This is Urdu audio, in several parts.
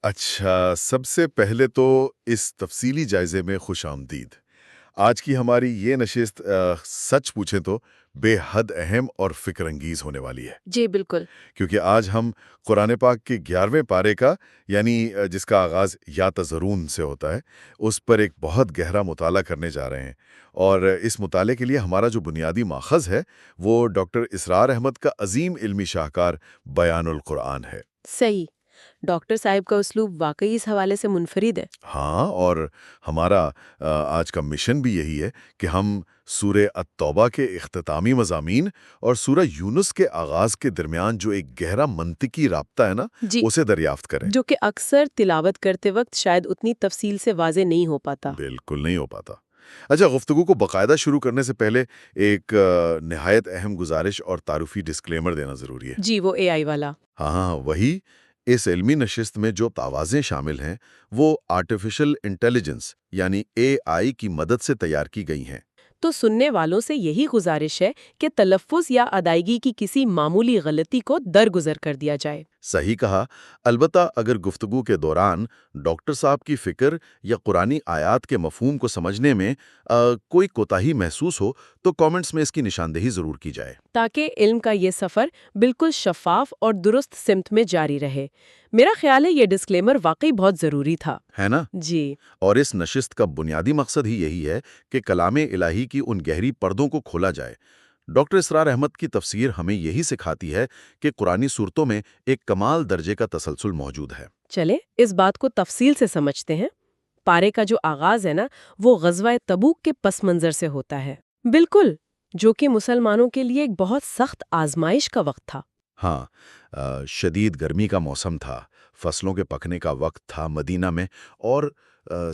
اچھا، سب سے پہلے تو اس تفصیلی جائزے میں خوش آمدید۔ آج کی ہماری یہ نشست سچ پوچھیں تو بے حد اہم اور فکر انگیز ہونے والی ہے، جی بالکل۔ کیونکہ آج ہم قرآن پاک کے 11ویں پارے کا یعنی جس کا آغاز یا تذرون سے ہوتا ہے، اس پر ایک بہت گہرا مطالعہ کرنے جا رہے ہیں۔ اور اس مطالعے کے لیے ہمارا جو بنیادی ماخذ ہے وہ ڈاکٹر اسرار احمد کا عظیم علمی شاہکار بیان القرآن ہے۔ صحیح۔ ڈاکٹر صاحب کا اسلوب واقعی اس حوالے سے منفرد ہے۔ ہاں، اور ہمارا آج کا مشن بھی یہی ہے کہ ہم سورہ التوبہ کے اختتامی مضامین اور سورہ یونس کے آغاز کے درمیان جو ایک گہرا منطقی رابطہ ہے نا، جی، اسے دریافت کریں۔ جو کہ اکثر تلاوت کرتے وقت شاید اتنی تفصیل سے واضح نہیں ہو پاتا۔ بالکل نہیں ہو پاتا۔ اچھا، گفتگو کو باقاعدہ شروع کرنے سے پہلے ایک نہایت اہم گزارش اور تعارفی ڈسکلیمر دینا ضروری ہے۔ جی، وہ اے آئی والا۔ ہاں، وہی۔ اس علمی نشست میں جو توازیں شامل ہیں وہ آرٹیفیشل انٹیلیجنس یعنی اے آئی کی مدد سے تیار کی گئی ہیں۔ تو سننے والوں سے یہی گزارش ہے کہ تلفظ یا ادائیگی کی کسی معمولی غلطی کو درگزر کر دیا جائے۔ صحیح کہا۔ البتہ اگر گفتگو کے دوران ڈاکٹر صاحب کی فکر یا قرآنی آیات کے مفہوم کو سمجھنے میں کوئی کوتاہی محسوس ہو تو کامنٹس میں اس کی نشاندہی ضرور کی جائے، تاکہ علم کا یہ سفر بالکل شفاف اور درست سمت میں جاری رہے۔ میرا خیال ہے یہ ڈسکلیمر واقعی بہت ضروری تھا۔ ہے نا؟ جی اور اس نشست کا بنیادی مقصد ہی یہی ہے کہ کلام الہی کی ان گہری پردوں کو کھولا جائے۔ ڈاکٹر اسرار احمد کی تفسیر ہمیں یہی سکھاتی ہے کہ قرآنی صورتوں میں ایک کمال درجے کا تسلسل موجود ہے۔ چلے اس بات کو تفصیل سے سمجھتے ہیں۔ پارے کا جو آغاز ہے نا، وہ غزوہ تبوک کے پس منظر سے ہوتا ہے، بالکل، جو کہ مسلمانوں کے لیے ایک بہت سخت آزمائش کا وقت تھا۔ ہاں، شدید گرمی کا موسم تھا، فصلوں کے پکنے کا وقت تھا مدینہ میں، اور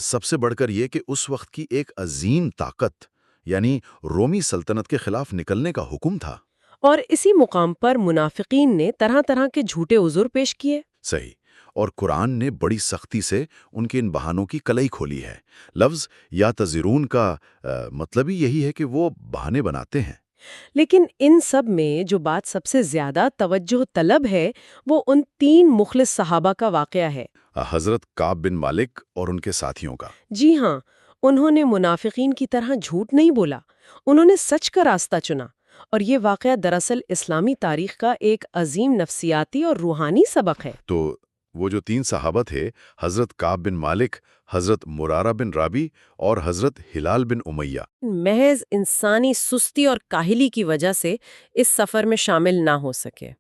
سب سے بڑھ کر یہ کہ اس وقت کی ایک عظیم طاقت یعنی رومی سلطنت کے خلاف نکلنے کا حکم تھا۔ اور اسی مقام پر منافقین نے طرح طرح کے جھوٹے عذر پیش کیے۔ صحیح، اور قرآن نے بڑی سختی سے ان کے ان بہانوں کی کلئی کھولی ہے۔ لفظ یا تذرون کا مطلب ہی یہی ہے کہ وہ بہانے بناتے ہیں۔ لیکن ان سب میں جو بات سب سے زیادہ توجہ طلب ہے، وہ ان 3 مخلص صحابہ کا واقعہ ہے۔ حضرت کعب بن مالک اور ان کے ساتھیوں کا۔ جی ہاں، انہوں نے منافقین کی طرح جھوٹ نہیں بولا، انہوں نے سچ کا راستہ چنا، اور یہ واقعہ دراصل اسلامی تاریخ کا ایک عظیم نفسیاتی اور روحانی سبق ہے۔ تو وہ جو 3 صحابہ تھے، حضرت کعب بن مالک، حضرت مرارہ بن رابی اور حضرت ہلال بن امیہ، محض انسانی سستی اور کاہلی کی وجہ سے اس سفر میں شامل نہ ہو سکے۔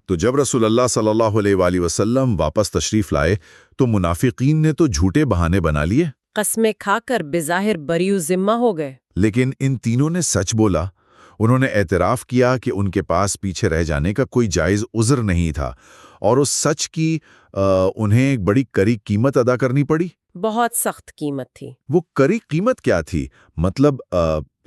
تو جب رسول اللہ صلی اللہ علیہ وآلہ وسلم واپس تشریف لائے تو منافقین نے تو جھوٹے بہانے بنا لیے، قسمیں کھا کر بظاہر بریو ذمہ ہو گئے۔ لیکن ان تینوں نے سچ بولا۔ انہوں نے اعتراف کیا کہ ان کے پاس پیچھے رہ جانے کا کوئی جائز عذر نہیں تھا، اور اس سچ کی انہیں ایک بڑی کڑی قیمت ادا کرنی پڑی۔ بہت سخت قیمت تھی۔ وہ کڑی قیمت کیا تھی؟ مطلب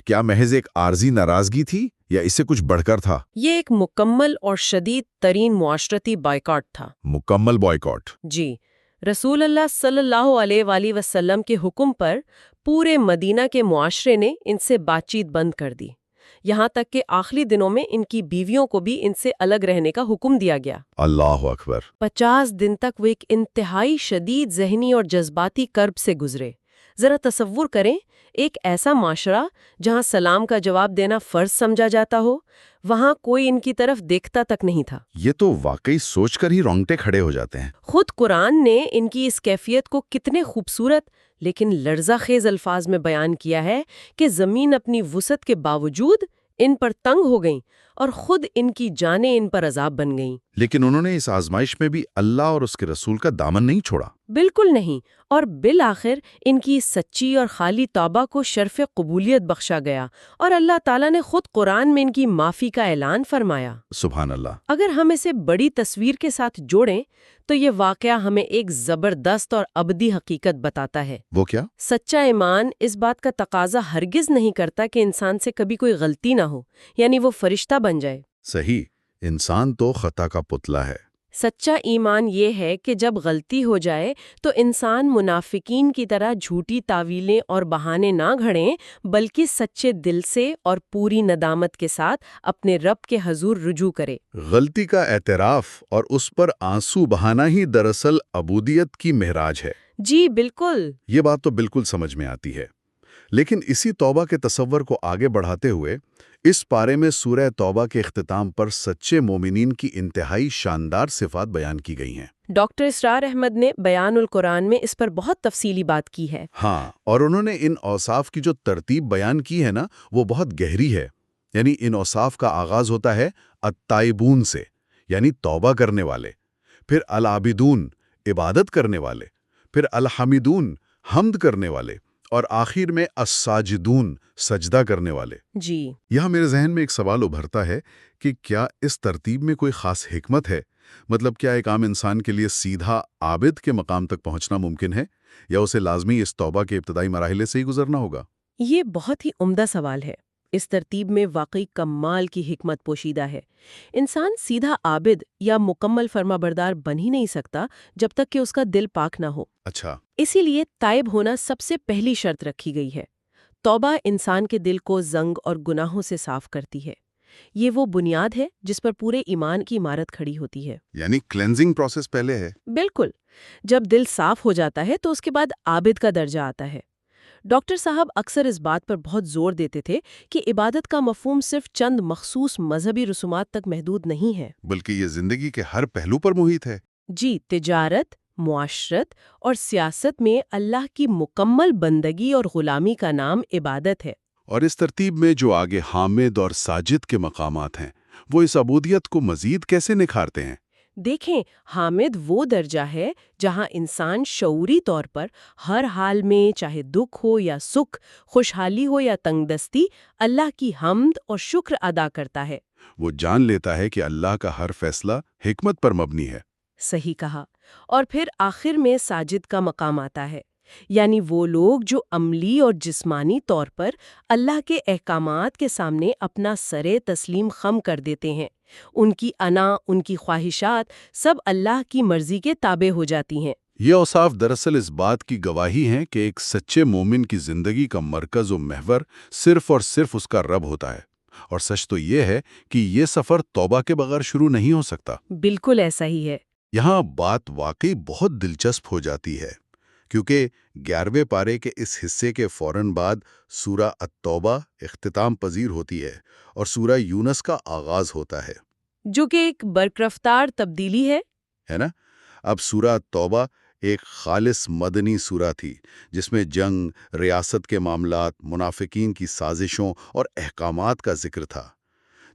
کیا محض ایک عارضی ناراضگی تھی یا اس سے کچھ بڑھ کر تھا؟ یہ ایک مکمل اور شدید ترین معاشرتی بائیکاٹ تھا۔ مکمل بائیکاٹ۔ جی، رسول اللہ صلی اللہ علیہ وآلہ وسلم کے حکم پر پورے مدینہ کے معاشرے نے ان سے بات چیت بند کر دی، یہاں تک کہ آخری دنوں میں ان کی بیویوں کو بھی ان سے الگ رہنے کا حکم دیا گیا۔ اللہ اکبر۔ 50 دن تک وہ ایک انتہائی شدید ذہنی اور جذباتی کرب سے گزرے۔ ذرا تصور کریں، ایک ایسا معاشرہ جہاں سلام کا جواب دینا فرض سمجھا جاتا ہو، وہاں کوئی ان کی طرف دیکھتا تک نہیں تھا۔ یہ تو واقعی سوچ کر ہی رونگٹے کھڑے ہو جاتے ہیں۔ خود قرآن نے ان کی اس کیفیت کو کتنے خوبصورت لیکن لرزہ خیز الفاظ میں بیان کیا ہے کہ زمین اپنی وسعت کے باوجود ان پر تنگ ہو گئیں اور خود ان کی جانیں ان پر عذاب بن گئیں۔ لیکن انہوں نے اس آزمائش میں بھی اللہ اور اس کے رسول کا دامن نہیں چھوڑا۔ بالکل نہیں، اور بالآخر ان کی سچی اور خالی توبہ کو شرف قبولیت بخشا گیا، اور اللہ تعالیٰ نے خود قرآن میں ان کی معافی کا اعلان فرمایا۔ سبحان اللہ۔ اگر ہم اسے بڑی تصویر کے ساتھ جوڑیں تو یہ واقعہ ہمیں ایک زبردست اور ابدی حقیقت بتاتا ہے۔ وہ کیا؟ سچا ایمان اس بات کا تقاضا ہرگز نہیں کرتا کہ انسان سے کبھی کوئی غلطی نہ ہو، یعنی وہ فرشتہ بن جائے۔ صحیح، انسان تو خطا کا پتلا ہے۔ سچا ایمان یہ ہے کہ جب غلطی ہو جائے تو انسان منافقین کی طرح جھوٹی تعویلیں اور بہانے نہ گھڑیں، بلکہ سچے دل سے اور پوری ندامت کے ساتھ اپنے رب کے حضور رجوع کرے۔ غلطی کا اعتراف اور اس پر آنسو بہانا ہی دراصل عبودیت کی معراج ہے۔ جی بالکل۔ یہ بات تو بالکل سمجھ میں آتی ہے، لیکن اسی توبہ کے تصور کو آگے بڑھاتے ہوئے اس پارے میں سورہ توبہ کے اختتام پر سچے مومنین کی انتہائی شاندار صفات بیان کی گئی ہیں۔ ڈاکٹر اسرار احمد نے بیان القرآن میں اس پر بہت تفصیلی بات کی ہے۔ ہاں، اور انہوں نے ان اوصاف کی جو ترتیب بیان کی ہے نا، وہ بہت گہری ہے۔ یعنی ان اوصاف کا آغاز ہوتا ہے التائبون سے، یعنی توبہ کرنے والے، پھر العابدون، عبادت کرنے والے، پھر الحمیدون، حمد کرنے والے، اور آخر میں الساجدون، سجدہ کرنے والے۔ جی یہاں میرے ذہن میں ایک سوال ابھرتا ہے کہ کیا اس ترتیب میں کوئی خاص حکمت ہے؟ مطلب کیا ایک عام انسان کے لیے سیدھا عابد کے مقام تک پہنچنا ممکن ہے، یا اسے لازمی اس توبہ کے ابتدائی مراحل سے ہی گزرنا ہوگا؟ یہ بہت ہی عمدہ سوال ہے۔ اس ترتیب میں واقعی کمال کی حکمت پوشیدہ ہے۔ انسان سیدھا عابد یا مکمل فرما بردار بن ہی نہیں سکتا جب تک کہ اس کا دل پاک نہ ہو۔ اچھا، اسی لیے تائب ہونا سب سے پہلی شرط رکھی گئی ہے۔ توبہ انسان کے دل کو زنگ اور گناہوں سے صاف کرتی ہے۔ یہ وہ بنیاد ہے جس پر پورے ایمان کی عمارت کھڑی ہوتی ہے۔ یعنی کلینزنگ پروسیس پہلے ہے۔ بالکل۔ جب دل صاف ہو جاتا ہے تو اس کے بعد عابد کا درجہ آتا ہے۔ ڈاکٹر صاحب اکثر اس بات پر بہت زور دیتے تھے کہ عبادت کا مفہوم صرف چند مخصوص مذہبی رسومات تک محدود نہیں ہے، بلکہ یہ زندگی کے ہر پہلو پر محیط ہے۔ جی تجارت، معاشرت اور سیاست میں اللہ کی مکمل بندگی اور غلامی کا نام عبادت ہے۔ اور اس ترتیب میں جو آگے حامد اور ساجد کے مقامات ہیں، وہ اس عبودیت کو مزید کیسے نکھارتے ہیں؟ دیکھیں، حامد وہ درجہ ہے جہاں انسان شعوری طور پر ہر حال میں، چاہے دکھ ہو یا سکھ، خوشحالی ہو یا تنگ دستی، اللہ کی حمد اور شکر ادا کرتا ہے۔ وہ جان لیتا ہے کہ اللہ کا ہر فیصلہ حکمت پر مبنی ہے۔ صحیح کہا۔ اور پھر آخر میں ساجد کا مقام آتا ہے، یعنی وہ لوگ جو عملی اور جسمانی طور پر اللہ کے احکامات کے سامنے اپنا سرے تسلیم خم کر دیتے ہیں۔ ان کی انا، ان کی خواہشات سب اللہ کی مرضی کے تابع ہو جاتی ہیں۔ یہ اوصاف دراصل اس بات کی گواہی ہیں کہ ایک سچے مومن کی زندگی کا مرکز و محور صرف اور صرف اس کا رب ہوتا ہے۔ اور سچ تو یہ ہے کہ یہ سفر توبہ کے بغیر شروع نہیں ہو سکتا۔ بالکل ایسا ہی ہے۔ یہاں بات واقعی بہت دلچسپ ہو جاتی ہے، کیونکہ 11ویں پارے کے اس حصے کے فوراً بعد سورہ التوبہ اختتام پذیر ہوتی ہے اور سورہ یونس کا آغاز ہوتا ہے، جو کہ ایک برکرفتار تبدیلی ہے نا؟ اب سورہ التوبہ ایک خالص مدنی سورہ تھی، جس میں جنگ، ریاست کے معاملات، منافقین کی سازشوں اور احکامات کا ذکر تھا،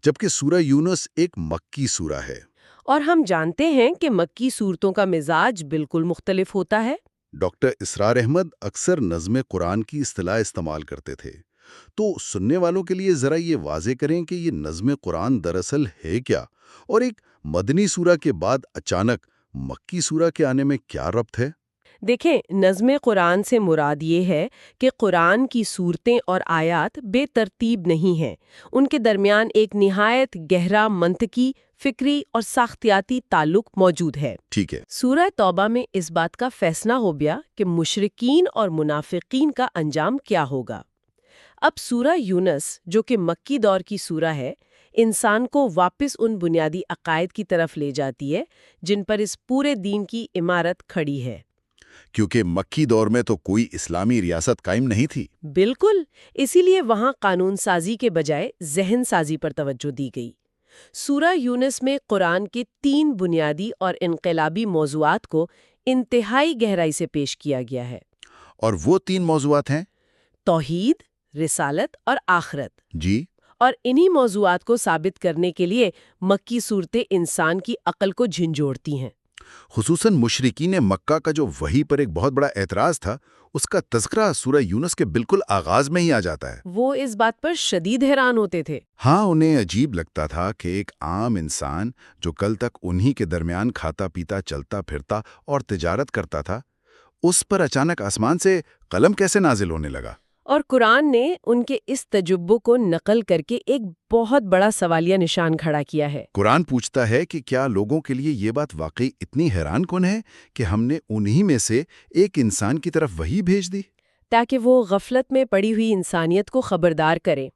جبکہ سورہ یونس ایک مکی سورہ ہے۔ اور ہم جانتے ہیں کہ مکی صورتوں کا مزاج بالکل مختلف ہوتا ہے۔ ڈاکٹر اسرار احمد اکثر نظم قرآن کی اصطلاح استعمال کرتے تھے، تو سننے والوں کے لیے ذرا یہ واضح کریں کہ یہ نظم قرآن دراصل ہے کیا، اور ایک مدنی سورہ کے بعد اچانک مکی سورہ کے آنے میں کیا ربط ہے؟ دیکھیں، نظم قرآن سے مراد یہ ہے کہ قرآن کی صورتیں اور آیات بے ترتیب نہیں ہیں۔ ان کے درمیان ایک نہایت گہرا منطقی، فکری اور ساختیاتی تعلق موجود ہے۔ ٹھیک ہے۔ سورہ توبہ میں اس بات کا فیصلہ ہو گیا کہ مشرکین اور منافقین کا انجام کیا ہوگا۔ اب سورہ یونس، جو کہ مکی دور کی سورہ ہے، انسان کو واپس ان بنیادی عقائد کی طرف لے جاتی ہے جن پر اس پورے دین کی عمارت کھڑی ہے۔ کیونکہ مکی دور میں تو کوئی اسلامی ریاست قائم نہیں تھی۔ بالکل، اسی لیے وہاں قانون سازی کے بجائے ذہن سازی پر توجہ دی گئی۔ سورہ یونس میں قرآن کے 3 بنیادی اور انقلابی موضوعات کو انتہائی گہرائی سے پیش کیا گیا ہے۔ اور وہ 3 موضوعات ہیں؟ توحید، رسالت اور آخرت۔ جی۔ اور انہی موضوعات کو ثابت کرنے کے لیے مکی صورتیں انسان کی عقل کو جھنجھوڑتی ہیں۔ خصوصاً مشرکین مکہ کا جو وحی پر ایک بہت بڑا اعتراض تھا، اس کا تذکرہ سورہ یونس کے بالکل آغاز میں ہی آ جاتا ہے۔ وہ اس بات پر شدید حیران ہوتے تھے۔ ہاں، انہیں عجیب لگتا تھا کہ ایک عام انسان جو کل تک انہی کے درمیان کھاتا پیتا، چلتا پھرتا اور تجارت کرتا تھا، اس پر اچانک آسمان سے قلم کیسے نازل ہونے لگا؟ اور قرآن نے ان کے اس تجربے کو نقل کر کے ایک بہت بڑا سوالیہ نشان کھڑا کیا ہے۔ قرآن پوچھتا ہے کہ کیا لوگوں کے لیے یہ بات واقعی اتنی حیران کن ہے کہ ہم نے انہی میں سے ایک انسان کی طرف وحی بھیج دی؟ تاکہ وہ غفلت میں پڑی ہوئی انسانیت کو خبردار کرے۔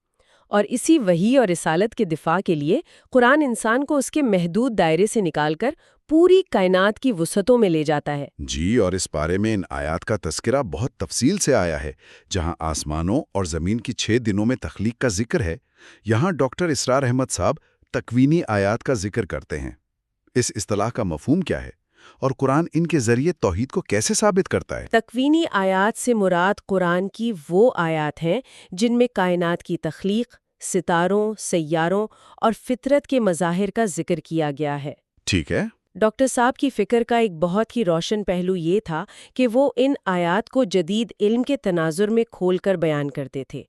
اور اسی وحی اور رسالت کے دفاع کے لیے قرآن انسان کو اس کے محدود دائرے سے نکال کر پوری کائنات کی وسعتوں میں لے جاتا ہے۔ جی، اور اس بارے میں ان آیات کا تذکرہ بہت تفصیل سے آیا ہے۔ جہاں آسمانوں اور زمین کی 6 دنوں میں تخلیق کا ذکر ہے، یہاں ڈاکٹر اسرار احمد صاحب تکوینی آیات کا ذکر کرتے ہیں۔ اس اصطلاح کا مفہوم کیا ہے اور قرآن ان کے ذریعے توحید کو کیسے ثابت کرتا ہے؟ تکوینی آیات سے مراد قرآن کی وہ آیات ہیں جن میں کائنات کی تخلیق، ستاروں، سیاروں اور فطرت کے مظاہر کا ذکر کیا گیا ہے۔ ٹھیک ہے۔ ڈاکٹر صاحب کی فکر کا ایک بہت ہی روشن پہلو یہ تھا کہ وہ ان آیات کو جدید علم کے تناظر میں کھول کر بیان کرتے تھے۔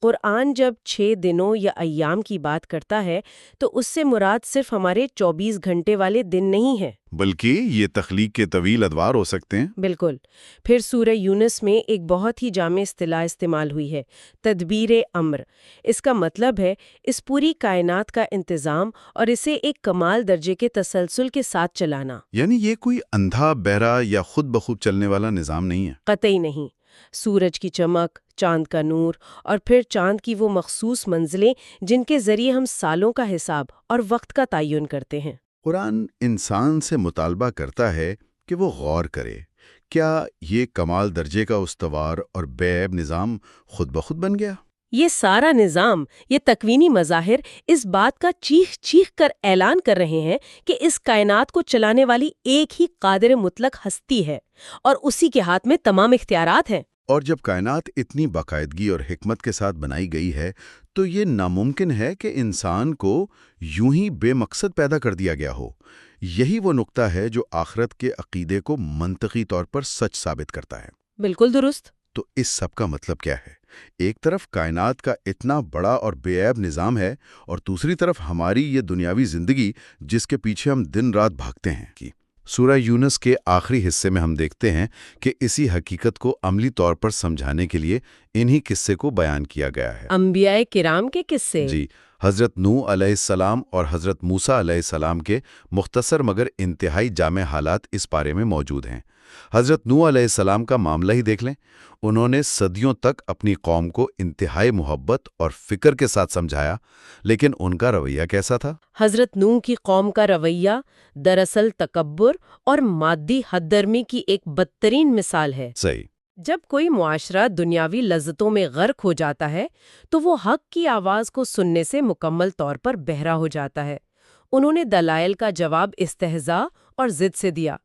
قرآن جب 6 دنوں یا ایام کی بات کرتا ہے تو اس سے مراد صرف ہمارے 24 گھنٹے والے دن نہیں ہے، بلکہ یہ تخلیق کے طویل ادوار ہو سکتے ہیں۔ بالکل۔ پھر سورہ یونس میں ایک بہت ہی جامع اصطلاح استعمال ہوئی ہے، تدبیر امر۔ اس کا مطلب ہے اس پوری کائنات کا انتظام اور اسے ایک کمال درجے کے تسلسل کے ساتھ چلانا۔ یعنی یہ کوئی اندھا بہرا یا خود بخود چلنے والا نظام نہیں ہے۔ قطعی نہیں۔ سورج کی چمک، چاند کا نور اور پھر چاند کی وہ مخصوص منزلیں جن کے ذریعے ہم سالوں کا حساب اور وقت کا تعین کرتے ہیں۔ قرآن انسان سے مطالبہ کرتا ہے کہ وہ غور کرے، کیا یہ کمال درجے کا استوار اور بے عیب نظام خود بخود بن گیا؟ یہ سارا نظام، یہ تکوینی مظاہر اس بات کا چیخ چیخ کر اعلان کر رہے ہیں کہ اس کائنات کو چلانے والی ایک ہی قادر مطلق ہستی ہے اور اسی کے ہاتھ میں تمام اختیارات ہیں۔ اور جب کائنات اتنی باقاعدگی اور حکمت کے ساتھ بنائی گئی ہے تو یہ ناممکن ہے کہ انسان کو یوں ہی بے مقصد پیدا کر دیا گیا ہو۔ یہی وہ نقطہ ہے جو آخرت کے عقیدے کو منطقی طور پر سچ ثابت کرتا ہے۔ بالکل درست۔ تو اس سب کا مطلب کیا ہے؟ ایک طرف کائنات کا اتنا بڑا اور بے عیب نظام ہے اور دوسری طرف ہماری یہ دنیاوی زندگی جس کے پیچھے ہم دن رات بھاگتے ہیں۔ سورہ یونس کے آخری حصے میں ہم دیکھتے ہیں کہ اسی حقیقت کو عملی طور پر سمجھانے کے لیے انہی قصے کو بیان کیا گیا ہے۔ انبیاء کرام کے قصے۔ جی، حضرت نوح علیہ السلام اور حضرت موسیٰ علیہ السلام کے مختصر مگر انتہائی جامع حالات اس پارے میں موجود ہیں۔ حضرت نوح علیہ السلام کا معاملہ ہی دیکھ لیں۔ انہوں نے صدیوں تک اپنی قوم کو انتہائی محبت اور فکر کے ساتھ سمجھایا، لیکن ان کا رویہ کیسا تھا؟ حضرت نوح کی قوم کا رویہ دراصل تکبر اور مادی حد درمی کی ایک بدترین مثال ہے۔ صحیح۔ جب کوئی معاشرہ دنیاوی لذتوں میں غرق ہو جاتا ہے تو وہ حق کی آواز کو سننے سے مکمل طور پر بہرا ہو جاتا ہے۔ انہوں نے دلائل کا جواب استہزاء اور ضد سے دیا۔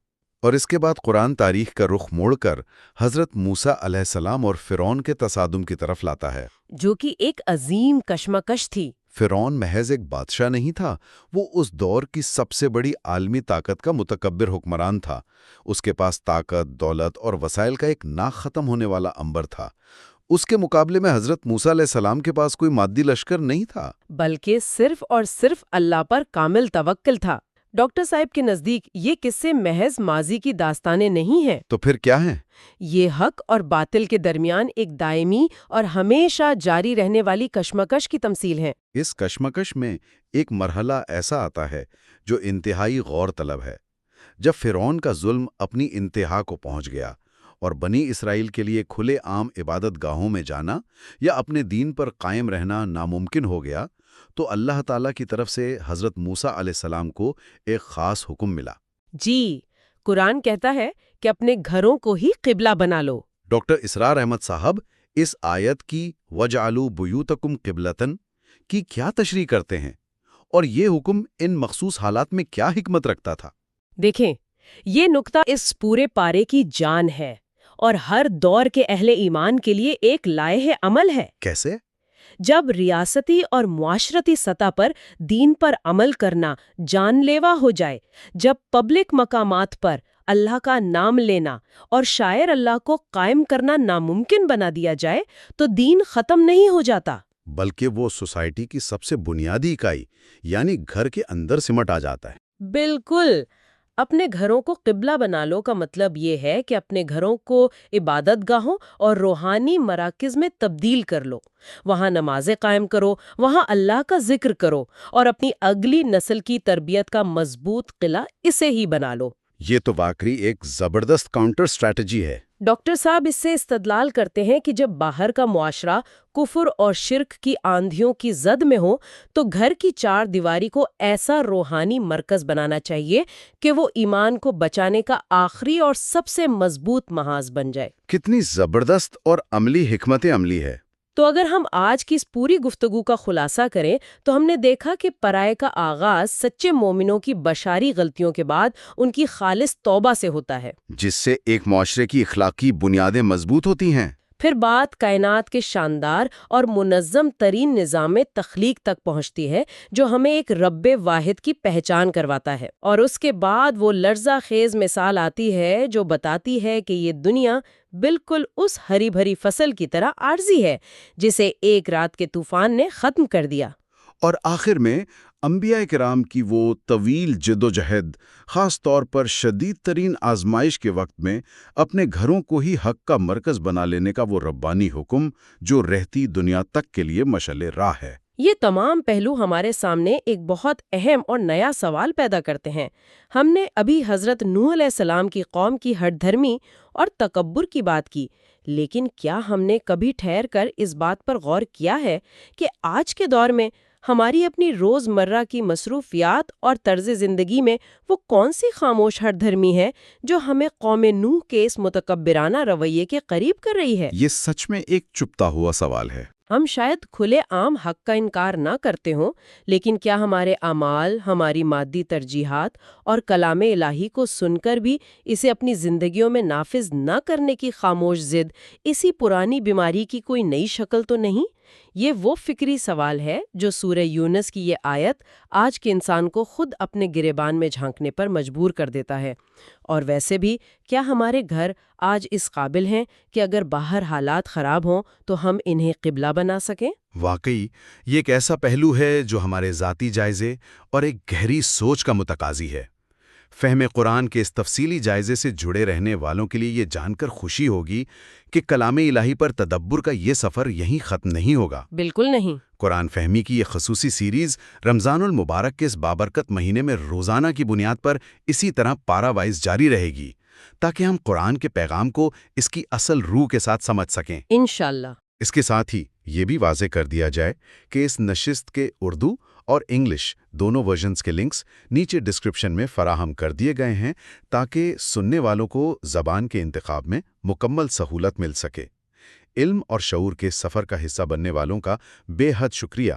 اور اس کے بعد قرآن تاریخ کا رخ موڑ کر حضرت موسیٰ علیہ السلام اور فرعون کے تصادم کی طرف لاتا ہے، جو کہ ایک عظیم کشمکش تھی۔ فرعون محض ایک بادشاہ نہیں تھا، وہ اس دور کی سب سے بڑی عالمی طاقت کا متکبر حکمران تھا۔ اس کے پاس طاقت، دولت اور وسائل کا ایک نہ ختم ہونے والا انبار تھا۔ اس کے مقابلے میں حضرت موسیٰ علیہ السلام کے پاس کوئی مادی لشکر نہیں تھا، بلکہ صرف اور صرف اللہ پر کامل توکل تھا۔ ڈاکٹر صاحب کے نزدیک یہ قصے محض ماضی کی داستانیں نہیں ہیں۔ تو پھر کیا ہیں؟ یہ حق اور باطل کے درمیان ایک دائمی اور ہمیشہ جاری رہنے والی کشمکش کی تمثیل ہے۔ اس کشمکش میں ایک مرحلہ ایسا آتا ہے جو انتہائی غور طلب ہے۔ جب فرعون کا ظلم اپنی انتہا کو پہنچ گیا اور بنی اسرائیل کے لیے کھلے عام عبادت گاہوں میں جانا یا اپنے دین پر قائم رہنا ناممکن ہو گیا، تو اللہ تعالیٰ کی طرف سے حضرت موسیٰ علیہ السلام کو ایک خاص حکم ملا۔ جی، قرآن کہتا ہے کہ اپنے گھروں کو ہی قبلہ بنا لو۔ ڈاکٹر اسرار احمد صاحب اس آیت کی وَجْعَلُوا بُيُوتَكُمْ قِبْلَةً کی کیا تشریح کرتے ہیں، اور یہ حکم ان مخصوص حالات میں کیا حکمت رکھتا تھا؟ دیکھیں، یہ نقطہ اس پورے پارے کی جان ہے اور ہر دور کے اہل ایمان کے لیے ایک لائحہ عمل ہے۔ کیسے؟ جب ریاستی اور معاشرتی سطح پر دین پر عمل کرنا جان لیوا ہو جائے، جب پبلک مقامات پر اللہ کا نام لینا اور شاعر اللہ کو قائم کرنا ناممکن بنا دیا جائے، تو دین ختم نہیں ہو جاتا، بلکہ وہ سوسائٹی کی سب سے بنیادی اکائی یعنی گھر کے اندر سمٹ آ جاتا ہے۔ بالکل۔ اپنے گھروں کو قبلہ بنا لو کا مطلب یہ ہے کہ اپنے گھروں کو عبادت گاہوں اور روحانی مراکز میں تبدیل کر لو. وہاں نمازیں قائم کرو، وہاں اللہ کا ذکر کرو اور اپنی اگلی نسل کی تربیت کا مضبوط قلعہ اسے ہی بنا لو. یہ تو واقعی ایک زبردست کاؤنٹر اسٹریٹجی ہے. ڈاکٹر صاحب اس سے استدلال کرتے ہیں کہ جب باہر کا معاشرہ کفر اور شرک کی آندھیوں کی زد میں ہو تو گھر کی چار دیواری کو ایسا روحانی مرکز بنانا چاہیے کہ وہ ایمان کو بچانے کا آخری اور سب سے مضبوط محاذ بن جائے. کتنی زبردست اور عملی حکمت عملی ہے. تو اگر ہم آج کی اس پوری گفتگو کا خلاصہ کریں تو ہم نے دیکھا کہ پرائے کا آغاز سچے مومنوں کی بشاری غلطیوں کے بعد ان کی خالص توبہ سے ہوتا ہے، جس سے ایک معاشرے کی اخلاقی بنیادیں مضبوط ہوتی ہیں. پھر بات کائنات کے شاندار اور منظم ترین نظام تخلیق تک پہنچتی ہے جو ہمیں ایک رب واحد کی پہچان کرواتا ہے، اور اس کے بعد وہ لرزہ خیز مثال آتی ہے جو بتاتی ہے کہ یہ دنیا بالکل اس ہری بھری فصل کی طرح عارضی ہے جسے ایک رات کے طوفان نے ختم کر دیا. اور آخر میں انبیاء کرام کی وہ طویل جد و جہد، خاص طور پر شدید ترین آزمائش کے وقت میں اپنے گھروں کو ہی حق کا مرکز بنا لینے کا وہ ربانی حکم جو رہتی دنیا تک کے لیے مشعل راہ ہے. یہ تمام پہلو ہمارے سامنے ایک بہت اہم اور نیا سوال پیدا کرتے ہیں. ہم نے ابھی حضرت نوح علیہ السلام کی قوم کی ہٹ دھرمی اور تکبر کی بات کی، لیکن کیا ہم نے کبھی ٹھہر کر اس بات پر غور کیا ہے کہ آج کے دور میں ہماری اپنی روز مرہ کی مصروفیات اور طرز زندگی میں وہ کون سی خاموش ہٹ دھرمی ہے جو ہمیں قوم نوح کے اس متکبرانہ رویے کے قریب کر رہی ہے؟ یہ سچ میں ایک چپتا ہوا سوال ہے. ہم شاید کھلے عام حق کا انکار نہ کرتے ہوں، لیکن کیا ہمارے اعمال، ہماری مادی ترجیحات اور کلام الہی کو سن کر بھی اسے اپنی زندگیوں میں نافذ نہ کرنے کی خاموش ضد اسی پرانی بیماری کی کوئی نئی شکل تو نہیں؟ یہ وہ فکری سوال ہے جو سورہ یونس کی یہ آیت آج کے انسان کو خود اپنے گریبان میں جھانکنے پر مجبور کر دیتا ہے. اور ویسے بھی کیا ہمارے گھر آج اس قابل ہیں کہ اگر باہر حالات خراب ہوں تو ہم انہیں قبلہ بنا سکیں؟ واقعی یہ ایک ایسا پہلو ہے جو ہمارے ذاتی جائزے اور ایک گہری سوچ کا متقاضی ہے. فہم قرآن کے اس تفصیلی جائزے سے جڑے رہنے والوں کے لیے یہ جان کر خوشی ہوگی کہ کلام الہی پر تدبر کا یہ سفر یہیں ختم نہیں ہوگا. بالکل نہیں. قرآن فہمی کی یہ خصوصی سیریز رمضان المبارک کے اس بابرکت مہینے میں روزانہ کی بنیاد پر اسی طرح پارا وائز جاری رہے گی تاکہ ہم قرآن کے پیغام کو اس کی اصل روح کے ساتھ سمجھ سکیں. انشاءاللہ. اس کے ساتھ ہی یہ بھی واضح کر دیا جائے کہ اس نشست کے اردو اور انگلش دونوں ورژنز کے لنکس نیچے ڈسکرپشن میں فراہم کر دیے گئے ہیں تاکہ سننے والوں کو زبان کے انتخاب میں مکمل سہولت مل سکے. علم اور شعور کے سفر کا حصہ بننے والوں کا بے حد شکریہ.